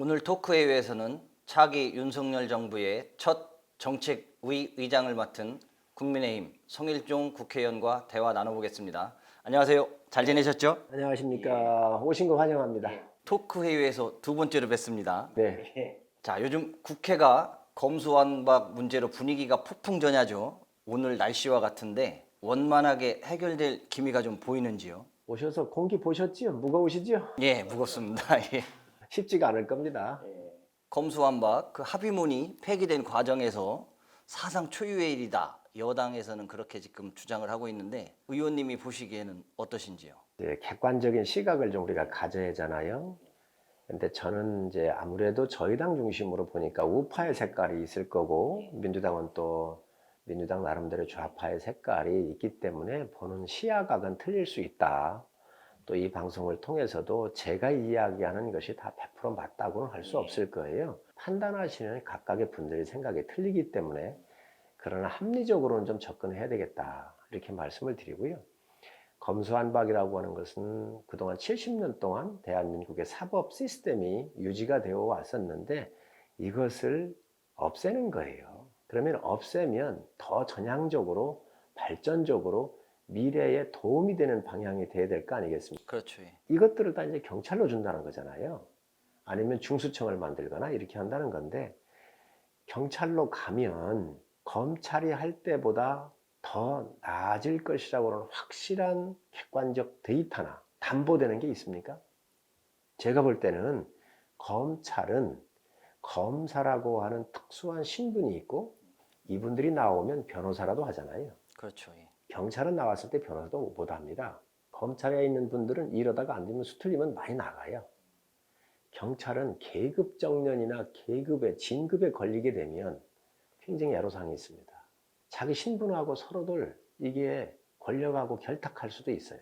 오늘 토크회의에서는 차기 윤석열 정부의 첫 정책위 의장을 맡은 국민의힘 성일종 국회의원과 대화 나눠보겠습니다. 안녕하세요. 잘 지내셨죠? 안녕하십니까. 오신 거 환영합니다. 토크회의에서 두 번째로 뵙습니다. 네. 자, 요즘 국회가 검수완박 문제로 분위기가 폭풍전야죠. 오늘 날씨와 같은데 원만하게 해결될 기미가 좀 보이는지요? 오셔서 공기 보셨지요? 무거우시지요? 예, 무겁습니다. 예. 쉽지가 않을 겁니다. 검수완박 그 합의문이 폐기된 과정에서 사상 초유의 일이다. 여당에서는 그렇게 지금 주장을 하고 있는데 의원님이 보시기에는 어떠신지요? 이제 객관적인 시각을 좀 우리가 가져야 하잖아요. 근데 저는 이제 아무래도 저희 당 중심으로 보니까 우파의 색깔이 있을 거고, 민주당은 또 민주당 나름대로 좌파의 색깔이 있기 때문에 보는 시야각은 틀릴 수 있다. 또 이 방송을 통해서도 제가 이야기하는 것이 다 100% 맞다고는 할 수 없을 거예요. 판단하시는 각각의 분들의 생각이 틀리기 때문에, 그러나 합리적으로는 좀 접근해야 되겠다, 이렇게 말씀을 드리고요. 검수완박이라고 하는 것은 그동안 70년 동안 대한민국의 사법 시스템이 유지가 되어 왔었는데 이것을 없애는 거예요. 그러면 없애면 더 전향적으로 발전적으로 미래에 도움이 되는 방향이 돼야 될 거 아니겠습니까? 그렇죠. 예. 이것들을 다 이제 경찰로 준다는 거잖아요. 아니면 중수청을 만들거나 이렇게 한다는 건데, 경찰로 가면 검찰이 할 때보다 더 나아질 것이라고는 확실한 객관적 데이터나 담보되는 게 있습니까? 제가 볼 때는 검찰은 검사라고 하는 특수한 신분이 있고, 이분들이 나오면 변호사라도 하잖아요. 그렇죠. 예. 경찰은 나왔을 때 변호사도 못 합니다. 검찰에 있는 분들은 이러다가 안 되면 수틀리면 많이 나가요. 경찰은 계급 정년이나 계급에 진급에 걸리게 되면 굉장히 애로사항이 있습니다. 자기 신분하고 서로들 이게 권력하고 결탁할 수도 있어요.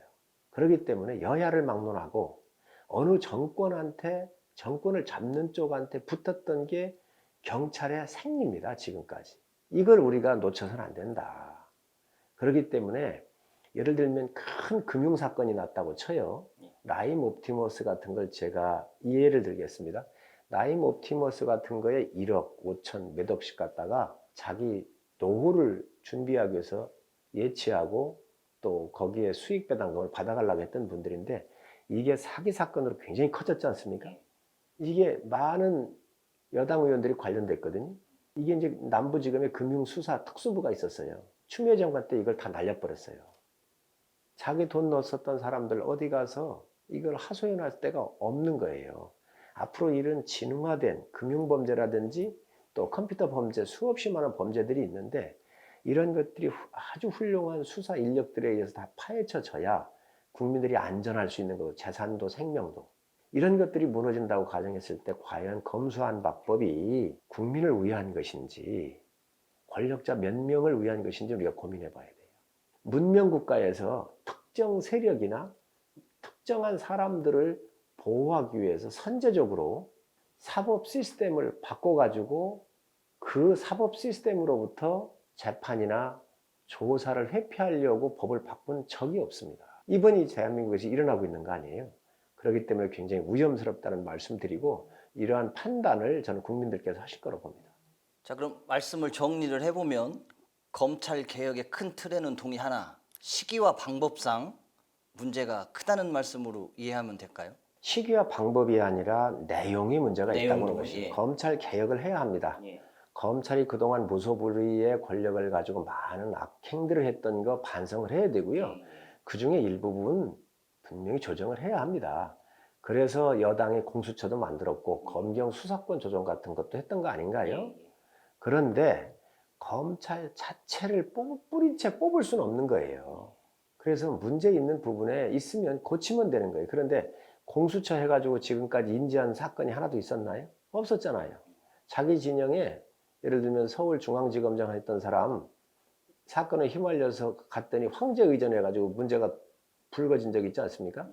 그렇기 때문에 여야를 막론하고 어느 정권한테, 정권을 잡는 쪽한테 붙었던 게 경찰의 생리입니다, 지금까지. 이걸 우리가 놓쳐서는 안 된다. 그렇기 때문에 예를 들면 큰 금융사건이 났다고 쳐요. 라임 옵티머스 같은 걸 제가 예를 들겠습니다. 라임 옵티머스 같은 거에 1억 5천 몇 억씩 갖다가 자기 노후를 준비하기 위해서 예치하고 또 거기에 수익 배당금을 받아가려고 했던 분들인데, 이게 사기 사건으로 굉장히 커졌지 않습니까? 이게 많은 여당 의원들이 관련됐거든요. 이게 이제 남부지검의 금융수사 특수부가 있었어요. 추미애 장관 때 이걸 다 날려버렸어요. 자기 돈 넣었었던 사람들 어디 가서 이걸 하소연할 데가 없는 거예요. 앞으로 이런 진흥화된 금융범죄라든지 또 컴퓨터 범죄, 수없이 많은 범죄들이 있는데, 이런 것들이 아주 훌륭한 수사 인력들에 의해서 다 파헤쳐져야 국민들이 안전할 수 있는 거고, 재산도 생명도. 이런 것들이 무너진다고 가정했을 때 과연 검수완박법이 국민을 위한 것인지 권력자 몇 명을 위한 것인지 우리가 고민해 봐야 돼요. 문명국가에서 특정 세력이나 특정한 사람들을 보호하기 위해서 선제적으로 사법 시스템을 바꿔가지고 그 사법 시스템으로부터 재판이나 조사를 회피하려고 법을 바꾼 적이 없습니다. 이번이 대한민국에서 일어나고 있는 거 아니에요. 그렇기 때문에 굉장히 위험스럽다는 말씀드리고, 이러한 판단을 저는 국민들께서 하실 거라고 봅니다. 자, 그럼 말씀을 정리를 해보면 검찰 개혁의 큰 틀에는 동의하나 시기와 방법상 문제가 크다는 말씀으로 이해하면 될까요? 시기와 방법이 아니라 내용이 문제가 있다고 하는 것이죠. 예. 검찰 개혁을 해야 합니다. 예. 검찰이 그동안 무소불위의 권력을 가지고 많은 악행들을 했던 거 반성을 해야 되고요. 그 중에 일부분 분명히 조정을 해야 합니다. 그래서 여당이 공수처도 만들었고 검경 수사권 조정 같은 것도 했던 거 아닌가요? 그런데 검찰 자체를 뿌리채 뽑을 수는 없는 거예요. 그래서 문제 있는 부분에 있으면 고치면 되는 거예요. 그런데 공수처 해가지고 지금까지 인지한 사건이 하나도 있었나요? 없었잖아요. 자기 진영에 예를 들면 서울중앙지검장 했던 사람 사건에 휘말려서 갔더니 황제 의전해가지고 문제가 불거진 적이 있지 않습니까?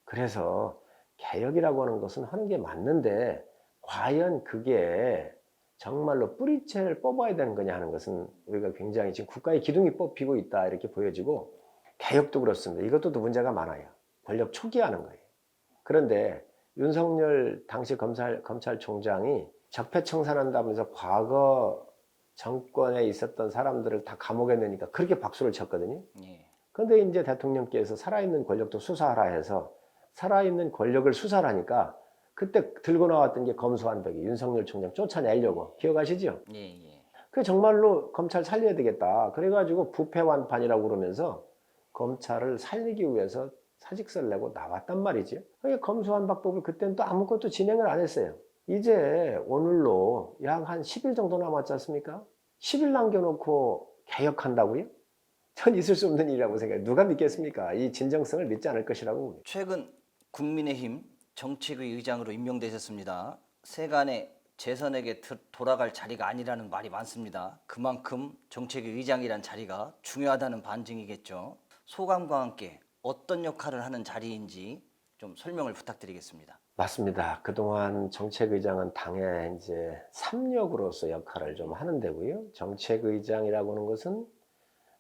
그래서 개혁이라고 하는 것은 하는 게 맞는데, 과연 그게 정말로 뿌리채를 뽑아야 되는 거냐 하는 것은 우리가 굉장히 지금 국가의 기둥이 뽑히고 있다, 이렇게 보여지고, 개혁도 그렇습니다. 이것도 또 문제가 많아요. 권력 초기화하는 거예요. 그런데 윤석열 당시 검찰총장이 적폐청산한다면서 과거 정권에 있었던 사람들을 다 감옥에 넣으니까 그렇게 박수를 쳤거든요. 예. 그런데 이제 대통령께서 살아있는 권력도 수사하라 해서 살아있는 권력을 수사를 하니까 그때 들고 나왔던 게 검수완박이 윤석열 총장 쫓아내려고 기억하시죠? 예, 예. 그 정말로 검찰 살려야 되겠다. 그래가지고 부패완판이라고 그러면서 검찰을 살리기 위해서 사직서를 내고 나왔단 말이죠. 그러니까 검수완박법을 그때는 또 아무것도 진행을 안 했어요. 이제 오늘로 약 한 10일 정도 남았지 않습니까? 10일 남겨놓고 개혁한다고요? 전 있을 수 없는 일이라고 생각해요. 누가 믿겠습니까? 이 진정성을 믿지 않을 것이라고 봅니다. 최근 국민의힘 정책위 의장으로 임명되셨습니다. 세간의 재선에게 돌아갈 자리가 아니라는 말이 많습니다. 그만큼 정책위 의장이란 자리가 중요하다는 반증이겠죠. 소감과 함께 어떤 역할을 하는 자리인지 좀 설명을 부탁드리겠습니다. 맞습니다. 그동안 정책의장은 당의 이제 삼력으로서 역할을 좀 하는 데고요. 정책의장이라고 하는 것은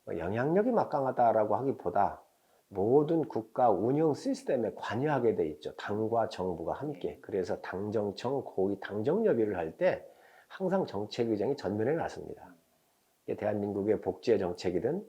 영향력이 막강하다라고 하기보다 모든 국가 운영 시스템에 관여하게 돼 있죠. 당과 정부가 함께. 그래서 당정청 고위 당정협의를 할 때 항상 정책의장이 전면에 나섭니다. 대한민국의 복지의 정책이든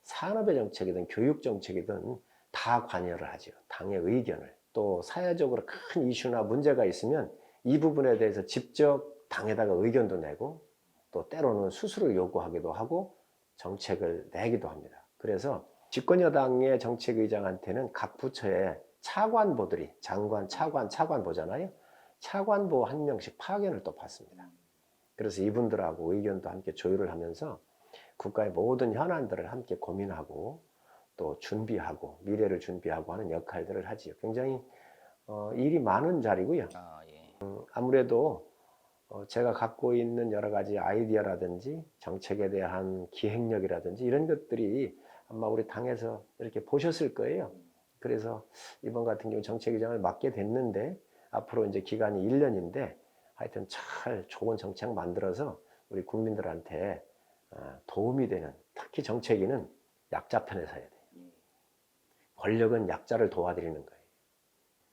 산업의 정책이든 교육 정책이든 다 관여를 하죠. 당의 의견을. 또 사회적으로 큰 이슈나 문제가 있으면 이 부분에 대해서 직접 당에다가 의견도 내고 또 때로는 수술을 요구하기도 하고 정책을 내기도 합니다. 그래서 집권여당의 정책의장한테는 각 부처의 차관보들이 장관, 차관 보잖아요. 차관보 한 명씩 파견을 또 받습니다. 그래서 이분들하고 의견도 함께 조율을 하면서 국가의 모든 현안들을 함께 고민하고 또 준비하고 미래를 준비하고 하는 역할들을 하지요. 굉장히 일이 많은 자리고요. 예. 아무래도 제가 갖고 있는 여러 가지 아이디어라든지 정책에 대한 기획력이라든지 이런 것들이 아마 우리 당에서 이렇게 보셨을 거예요. 그래서 이번 같은 경우 정책위장을 맡게 됐는데 앞으로 이제 기간이 1년인데 하여튼 잘 좋은 정책 만들어서 우리 국민들한테 도움이 되는, 특히 정책위는 약자 편에 서야 돼요. 권력은 약자를 도와드리는 거예요.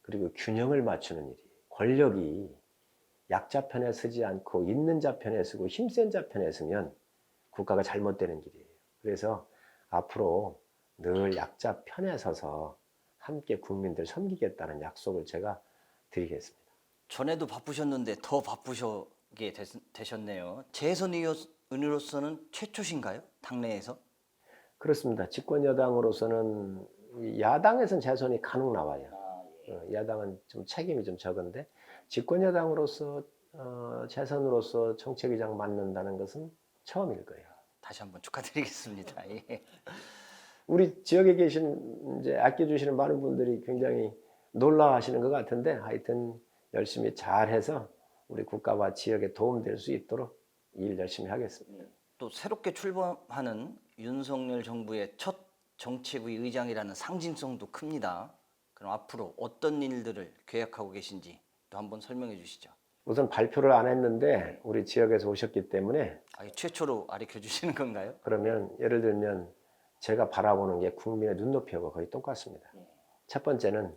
그리고 균형을 맞추는 일이에요. 권력이 약자 편에 서지 않고 있는 자 편에 서고 힘센 자 편에 서면 국가가 잘못되는 길이에요. 그래서 앞으로 늘 약자 편에 서서 함께 국민들 섬기겠다는 약속을 제가 드리겠습니다. 전에도 바쁘셨는데 더 바쁘시게 되셨네요. 재선 의원으로서는 최초신가요? 당내에서? 그렇습니다. 집권 여당으로서는 야당에서는 재선이 간혹 나와요. 야당은 좀 책임이 좀 적은데 집권 여당으로서 재선으로서 정책위장 맡는다는 것은 처음일 거예요. 다시 한번 축하드리겠습니다. 예. 우리 지역에 계신 이제 아껴주시는 많은 분들이 굉장히 놀라워하시는 것 같은데 하여튼 열심히 잘해서 우리 국가와 지역에 도움될 수 있도록 일 열심히 하겠습니다. 또 새롭게 출범하는 윤석열 정부의 첫 정책위 의장이라는 상징성도 큽니다. 그럼 앞으로 어떤 일들을 계획하고 계신지 또 한번 설명해 주시죠. 우선 발표를 안 했는데 우리 지역에서 오셨기 때문에 최초로 가르쳐 주시는 건가요? 그러면 예를 들면 제가 바라보는 게 국민의 눈높이하고 거의 똑같습니다. 첫 번째는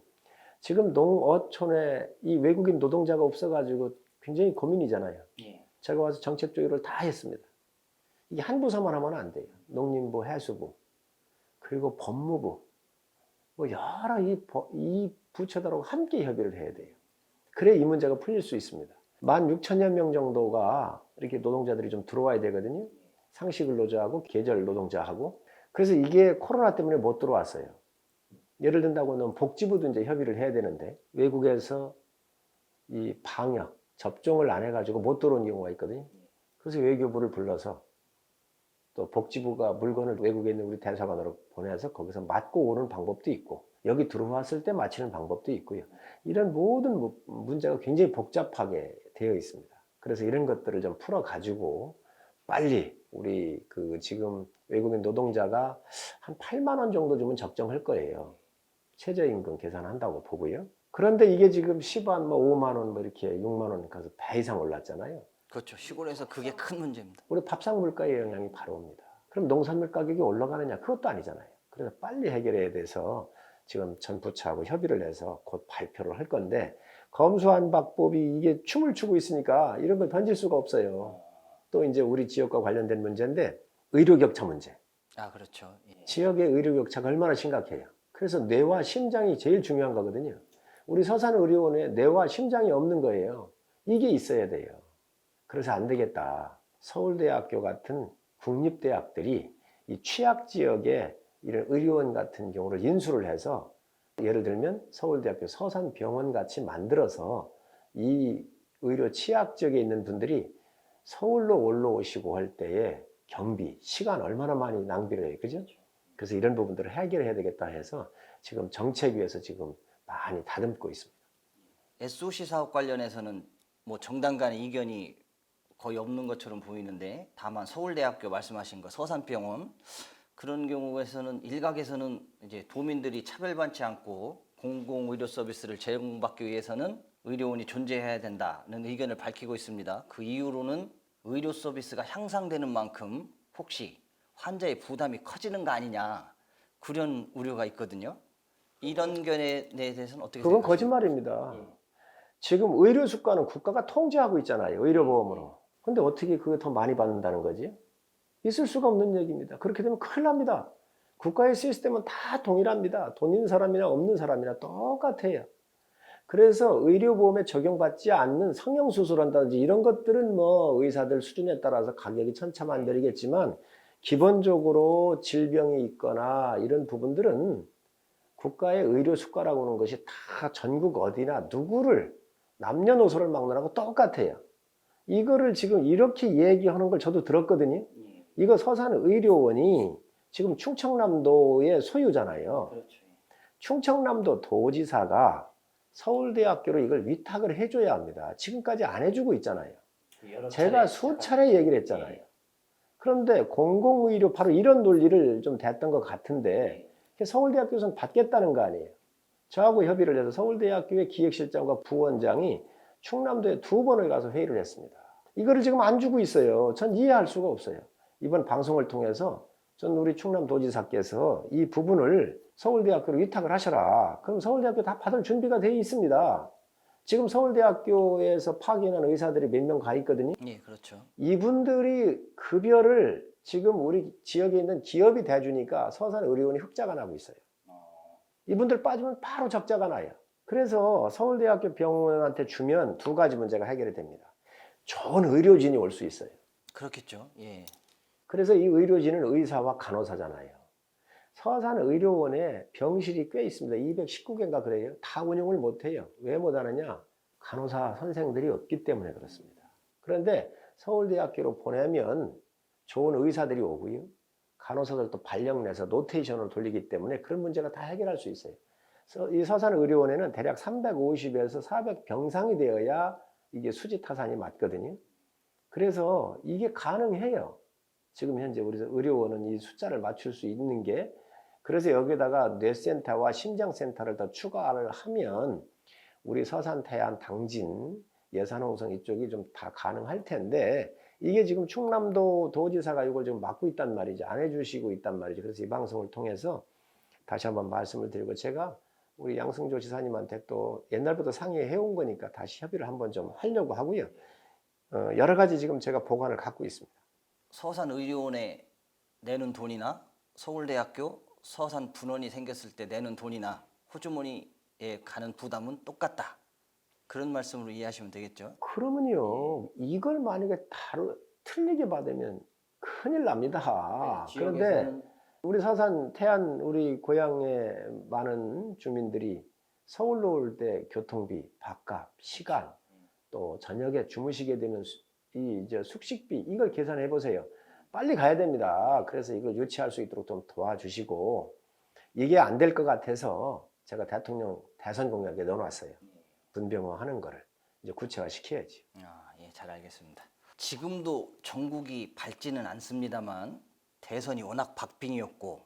지금 농어촌에 이 외국인 노동자가 없어가지고 굉장히 고민이잖아요. 제가 와서 정책 조율을 다 했습니다. 이게 한 부서만 하면 안 돼요. 농림부, 해수부, 그리고 법무부, 뭐 여러 이 부처들하고 함께 협의를 해야 돼요. 그래야 이 문제가 풀릴 수 있습니다. 16,000여 명 정도가 이렇게 노동자들이 좀 들어와야 되거든요. 상시 근로자하고 계절 노동자하고. 그래서 이게 코로나 때문에 못 들어왔어요. 예를 든다고 하면 복지부도 이제 협의를 해야 되는데 외국에서 이 방역, 접종을 안 해가지고 못 들어온 경우가 있거든요. 그래서 외교부를 불러서 또 복지부가 물건을 외국에 있는 우리 대사관으로 보내서 거기서 맞고 오는 방법도 있고 여기 들어왔을 때 맞히는 방법도 있고요. 이런 모든 문제가 굉장히 복잡하게 되어 있습니다. 그래서 이런 것들을 좀 풀어가지고 빨리 우리 지금 외국인 노동자가 한 8만 원 정도 주면 적정할 거예요. 최저임금 계산한다고 보고요. 그런데 이게 지금 시반 5만 원 이렇게 6만 원 가서 배 이상 올랐잖아요. 그렇죠. 시골에서 그게 큰 문제입니다. 우리 밥상 물가의 영향이 바로 옵니다. 그럼 농산물 가격이 올라가느냐? 그것도 아니잖아요. 그래서 빨리 해결해야 돼서 지금 전 부처하고 협의를 해서 곧 발표를 할 건데 검수완박법이 이게 춤을 추고 있으니까 이런 걸 던질 수가 없어요. 또 이제 우리 지역과 관련된 문제인데 의료 격차 문제. 아, 그렇죠. 예. 지역의 의료 격차가 얼마나 심각해요. 그래서 뇌와 심장이 제일 중요한 거거든요. 우리 서산의료원에 뇌와 심장이 없는 거예요. 이게 있어야 돼요. 그래서 안 되겠다. 서울대학교 같은 국립대학들이 이 취약 지역에 이런 의료원 같은 경우를 인수를 해서 예를 들면 서울대학교 서산병원 같이 만들어서 이 의료 취약 지역에 있는 분들이 서울로 올라오시고 할 때에 경비, 시간 얼마나 많이 낭비를 해요. 그죠? 그래서 이런 부분들을 해결해야 되겠다 해서 지금 정책위에서 지금 많이 다듬고 있습니다. SOC 사업 관련해서는 뭐 정당 간의 이견이 거의 없는 것처럼 보이는데, 다만 서울대학교 말씀하신 거 서산병원 그런 경우에서는 일각에서는 이제 도민들이 차별받지 않고 공공의료 서비스를 제공받기 위해서는 의료원이 존재해야 된다는 의견을 밝히고 있습니다. 그 이유로는 의료 서비스가 향상되는 만큼 혹시 환자의 부담이 커지는 거 아니냐, 그런 우려가 있거든요. 이런 견해에 대해서는 어떻게 그건 생각하십니까? 거짓말입니다. 지금 의료 수가는 국가가 통제하고 있잖아요. 의료보험으로. 근데 어떻게 그거 더 많이 받는다는 거지? 있을 수가 없는 얘기입니다. 그렇게 되면 큰일 납니다. 국가의 시스템은 다 동일합니다. 돈 있는 사람이나 없는 사람이나 똑같아요. 그래서 의료보험에 적용받지 않는 성형수술한다든지 이런 것들은 뭐 의사들 수준에 따라서 가격이 천차만별이겠지만 기본적으로 질병이 있거나 이런 부분들은 국가의 의료 수가라고 하는 것이 다 전국 어디나 누구를 남녀노소를 막론하고 똑같아요. 이거를 지금 이렇게 얘기하는 걸 저도 들었거든요. 이거 서산의료원이 지금 충청남도의 소유잖아요. 그렇죠. 충청남도 도지사가 서울대학교로 이걸 위탁을 해줘야 합니다. 지금까지 안 해주고 있잖아요. 제가 수차례 얘기를 했잖아요. 그런데 공공의료 바로 이런 논리를 좀 댔던 것 같은데 서울대학교에서는 받겠다는 거 아니에요. 저하고 협의를 해서 서울대학교의 기획실장과 부원장이 충남도에 2번을 가서 회의를 했습니다. 이거를 지금 안 주고 있어요. 전 이해할 수가 없어요. 이번 방송을 통해서 전 우리 충남도지사께서 이 부분을 서울대학교로 위탁을 하셔라. 그럼 서울대학교 다 받을 준비가 되어 있습니다. 지금 서울대학교에서 파견한 의사들이 몇 명 가 있거든요. 예, 그렇죠. 이분들이 급여를 지금 우리 지역에 있는 기업이 대주니까 서산의료원이 흑자가 나고 있어요. 이분들 빠지면 바로 적자가 나요. 그래서 서울대학교 병원한테 주면 2가지 문제가 해결이 됩니다. 좋은 의료진이 올 수 있어요. 그렇겠죠. 예. 그래서 이 의료진은 의사와 간호사잖아요. 서산의료원에 병실이 꽤 있습니다. 219개인가 그래요. 다 운영을 못해요. 왜 못하느냐? 간호사 선생들이 없기 때문에 그렇습니다. 그런데 서울대학교로 보내면 좋은 의사들이 오고요. 간호사들도 발령내서 노테이션을 돌리기 때문에 그런 문제가 다 해결할 수 있어요. 이 서산의료원에는 대략 350에서 400병상이 되어야 이게 수지타산이 맞거든요. 그래서 이게 가능해요. 지금 현재 우리 의료원은 이 숫자를 맞출 수 있는 게, 그래서 여기다가 뇌센터와 심장센터를 더 추가를 하면 우리 서산, 태안, 당진, 예산홍성 이쪽이 좀 다 가능할 텐데 이게 지금 충남도 도지사가 이걸 지금 막고 있단 말이죠. 안 해주시고 있단 말이죠. 그래서 이 방송을 통해서 다시 한번 말씀을 드리고, 제가 우리 양승조 지사님한테 또 옛날부터 상의해온 거니까 다시 협의를 한번 좀 하려고 하고요. 여러 가지 지금 제가 보관을 갖고 있습니다. 서산의료원에 내는 돈이나 서울대학교 서산 분원이 생겼을 때 내는 돈이나 호주머니에 가는 부담은 똑같다, 그런 말씀으로 이해하시면 되겠죠. 그러면요, 이걸 만약에 틀리게 받으면 큰일 납니다. 그런데 우리 서산, 태안, 우리 고향의 많은 주민들이 서울로 올 때 교통비, 밥값, 시간, 또 저녁에 주무시게 되면 이제 숙식비, 이걸 계산해 보세요. 빨리 가야 됩니다. 그래서 이걸 유치할 수 있도록 좀 도와주시고, 이게 안 될 것 같아서 제가 대통령 대선 공약에 넣어놨어요. 분병화 하는 거를 이제 구체화 시켜야지. 예, 잘 알겠습니다. 지금도 전국이 밝지는 않습니다만 대선이 워낙 박빙이었고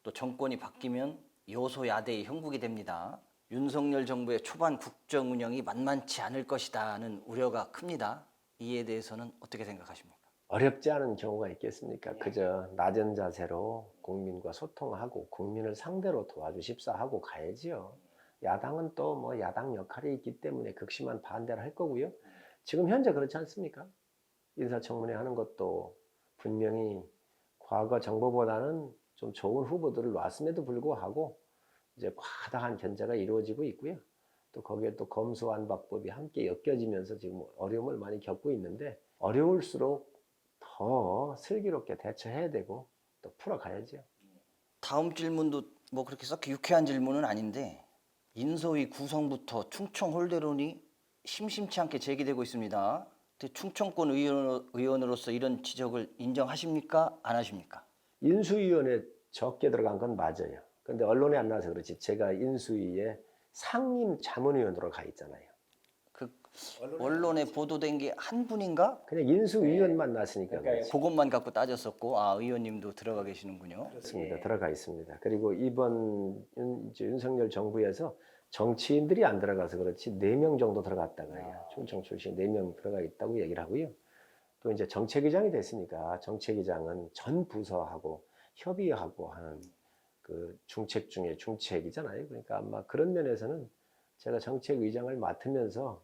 또 정권이 바뀌면 여소야대의 형국이 됩니다. 윤석열 정부의 초반 국정 운영이 만만치 않을 것이다는 우려가 큽니다. 이에 대해서는 어떻게 생각하십니까? 어렵지 않은 경우가 있겠습니까? 그저 낮은 자세로 국민과 소통하고 국민을 상대로 도와주십사 하고 가야지요. 야당은 또 뭐 야당 역할이 있기 때문에 극심한 반대를 할 거고요. 지금 현재 그렇지 않습니까? 인사청문회 하는 것도 분명히 과거 정부보다는 좀 좋은 후보들을 놨음에도 불구하고 이제 과다한 견제가 이루어지고 있고요. 또 거기에 또 검수완박법이 함께 엮여지면서 지금 어려움을 많이 겪고 있는데 어려울수록 더 슬기롭게 대처해야 되고 또 풀어가야죠. 다음 질문도 뭐 그렇게 썩 유쾌한 질문은 아닌데 인소위 구성부터 충청 홀대론이 심심치 않게 제기되고 있습니다. 근데 충청권 의원으로서 이런 지적을 인정하십니까? 안 하십니까? 인수위원회 적게 들어간 건 맞아요. 근데 언론에 안 나와서 그렇지 제가 인수위에 상임 자문위원으로 가 있잖아요. 그 언론에 보도된 게 한 분인가? 그냥 인수위원만 났으니까 그렇지. 그것만 갖고 따졌었고 아 의원님도 들어가 계시는군요. 그렇습니다. 들어가 있습니다. 그리고 이번 윤석열 정부에서 정치인들이 안 들어가서 그렇지 4명 정도 들어갔다고요. 충청 출신 4명 들어가 있다고 얘기를 하고요. 또 이제 정책위장이 됐으니까 정책위장은 전 부서하고 협의하고 하는 그 중책 중에 중책이잖아요. 그러니까 아마 그런 면에서는 제가 정책위장을 맡으면서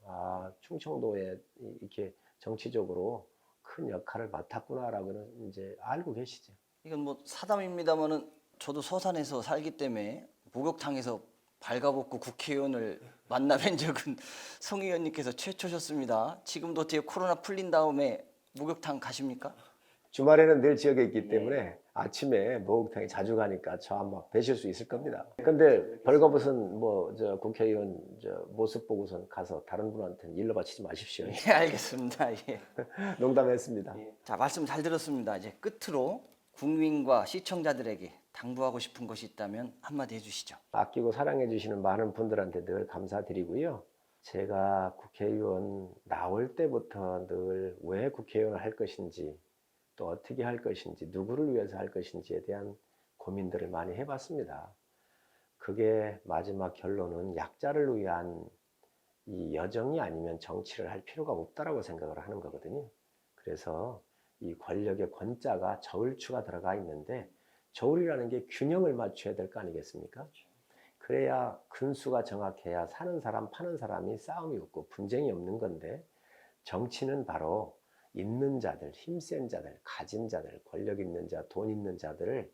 충청도에 이렇게 정치적으로 큰 역할을 맡았구나라고는 이제 알고 계시죠. 이건 뭐 사담입니다만은 저도 서산에서 살기 때문에 목욕탕에서 발가벗고 국회의원을 만나뵌 적은 송 의원님께서 최초셨습니다. 지금도 어떻게 코로나 풀린 다음에 목욕탕 가십니까? 주말에는 늘 지역에 있기 때문에 아침에 목욕탕에 자주 가니까 저 아마 뵈실 수 있을 겁니다. 근데 벌거벗은 뭐 저 국회의원 저 모습 보고선 가서 다른 분한테는 일러 바치지 마십시오. 예, 알겠습니다. 예. 농담했습니다. 자, 말씀 잘 들었습니다. 이제 끝으로 국민과 시청자들에게 당부하고 싶은 것이 있다면 한마디 해주시죠. 아끼고 사랑해 주시는 많은 분들한테 늘 감사드리고요. 제가 국회의원 나올 때부터 늘 왜 국회의원을 할 것인지 또 어떻게 할 것인지 누구를 위해서 할 것인지에 대한 고민들을 많이 해봤습니다. 그게 마지막 결론은 약자를 위한 이 여정이 아니면 정치를 할 필요가 없다라고 생각을 하는 거거든요. 그래서 이 권력의 권자가 저울추가 들어가 있는데 저울이라는 게 균형을 맞춰야 될 거 아니겠습니까? 그래야 근수가 정확해야 사는 사람 파는 사람이 싸움이 없고 분쟁이 없는 건데 정치는 바로 있는 자들, 힘센 자들, 가진 자들, 권력 있는 자, 돈 있는 자들을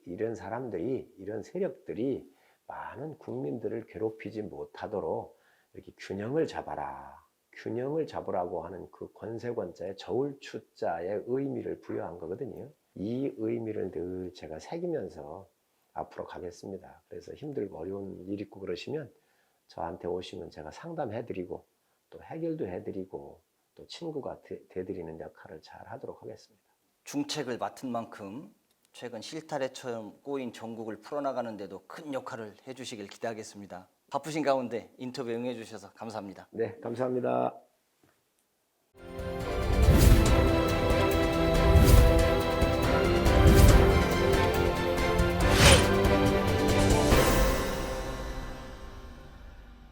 이런 사람들이 이런 세력들이 많은 국민들을 괴롭히지 못하도록 이렇게 균형을 잡아라. 균형을 잡으라고 하는 그 권세권자의 저울추자의 의미를 부여한 거거든요. 이 의미를 늘 제가 새기면서 앞으로 가겠습니다. 그래서 힘들고 어려운 일 있고 그러시면 저한테 오시면 제가 상담해드리고 또 해결도 해드리고 또 친구가 돼드리는 역할을 잘 하도록 하겠습니다. 중책을 맡은 만큼 최근 실타래처럼 꼬인 전국을 풀어나가는 데도 큰 역할을 해주시길 기대하겠습니다. 바쁘신 가운데 인터뷰 응해주셔서 감사합니다. 네, 감사합니다.